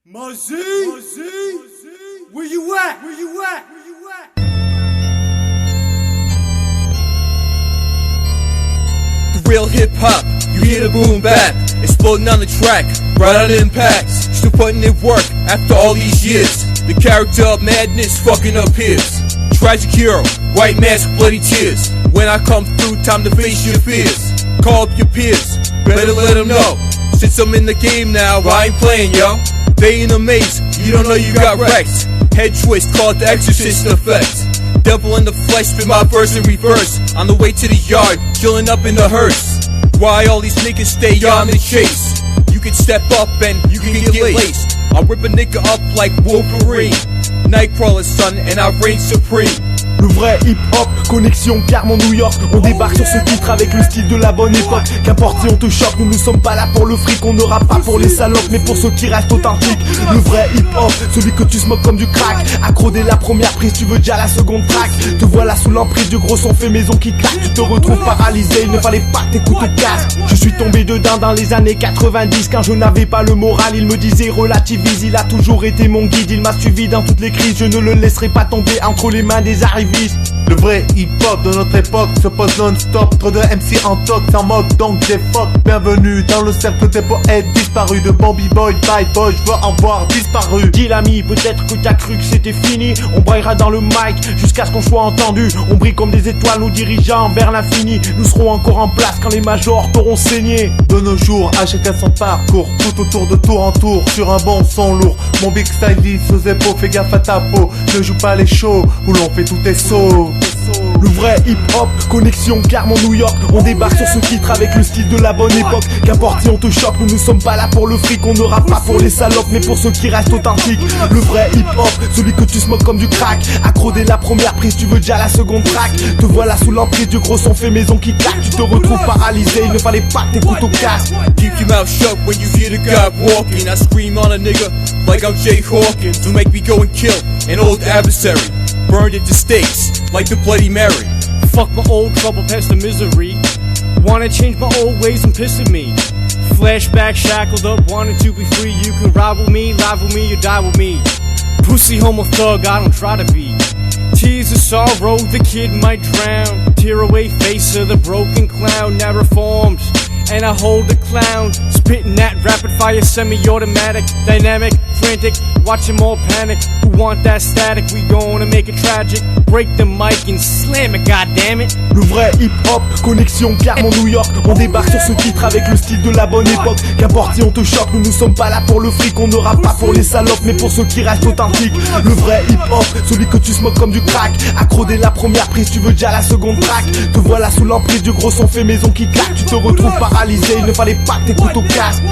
Mozzie, where you at? Where you at? Where you at? The real hip hop, you hear the boom bap, exploding on the track, right on impacts. Still putting in work after all these years. The character of madness fucking up his. Tragic hero, white mask, bloody tears. When I come through, time to face your fears. Call up your peers, better let them know. Since I'm in the game now, I ain't playing, yo. They in a maze, you don't know you got wrecked. Head twist, call it the Exorcist effect. Devil in the flesh, spit my verse in reverse. On the way to the yard, chilling up in the hearse. Why all these niggas stay on the chase? You can step up and you can get laced. I'll rip a nigga up like Wolverine. Nightcrawler son, and I reign supreme. Le vrai hip-hop, connexion Clermont New York. On débarque sur ce titre avec le style de la bonne époque. Qu'importe si on te choque, nous ne sommes pas là pour le fric. On ne rappe pas pour les salopes, mais pour ceux qui restent authentiques. Le vrai hip-hop, celui que tu smokes comme du crack. Accro dès la première prise, tu veux déjà la seconde track. Te voilà sous l'emprise du gros son fait maison qui claque. Tu te retrouves paralysé, il ne fallait pas que t'écoutes au casque. Je suis tombé dedans dans les années 90. Quand je n'avais pas le moral, il me disait relativise. Il a toujours été mon guide, il m'a suivi dans toutes les crises. Je ne le laisserai pas tomber entre les mains des arrivistes. Le vrai hip-hop de notre époque se pose non-stop. Trop de MC en tox, en mode donc j'ai fuck. Bienvenue dans le cercle des poètes disparus. De Bobby Boy, Bad Boy, je veux en voir disparu. Dis l'ami, peut-être que t'as cru que c'était fini. On braillera dans le mic jusqu'à ce qu'on soit entendu. On brille comme des étoiles, nous dirigeant vers l'infini. Nous serons encore en place quand les majors t'auront saigné. De nos jours, à chacun son parcours. Tout autour de tour en tour, sur un bon son lourd. Mon big stylist aux épaules, fais gaffe à ta peau. Ne joue pas les shows où l'on fait tous tes sauts. Le vrai hip-hop, connexion Clermont New York. On débarque sur ce titre avec le style de la bonne époque. Qu'importe si on te choque, nous ne sommes pas là pour le fric. On ne rappe pas pour les salopes, mais pour ceux qui restent authentiques. Le vrai hip-hop, celui que tu smokes comme du crack. Accro dès la première prise, tu veux déjà la seconde track. Te voilà sous l'emprise du gros son fait maison qui claque. Tu te retrouves paralysé, il ne fallait pas que t'écoutes au casque. Keep your mouth shut when you hear the God walking. I scream on a nigga like I'm Jay Hawkins. To make me go and kill an old adversary. Burned at the stakes like the Bloody Mary. Fuck my old trouble past the misery. Wanna change my old ways and piss at me. Flashback shackled up, wanting to be free. You can ride with me, live with me, or die with me. Pussy homo thug, I don't try to be. Tears of sorrow, the kid might drown. Tear away face of the broken clown, now reformed. And I hold the clown, spitting that rapid fire semi-automatic, dynamic, frantic, watch them all panic. Who want that static? We gonna make it tragic. Break the mic and slam it, goddammit. Le vrai hip-hop, connexion Clermont New York. On débarque sur ce titre avec le style de la bonne époque. Qu'importe si on te choque, nous ne sommes pas là pour le fric. On ne rappe pas pour les salopes, mais pour ceux qui restent authentiques. Le vrai hip-hop, celui que tu smokes comme du crack. Accro dès la première prise, tu veux déjà la seconde track. Te voilà sous l'emprise du gros son fait maison qui claque. Tu te retrouves paralysé, il ne fallait pas que t'écoutes au casque.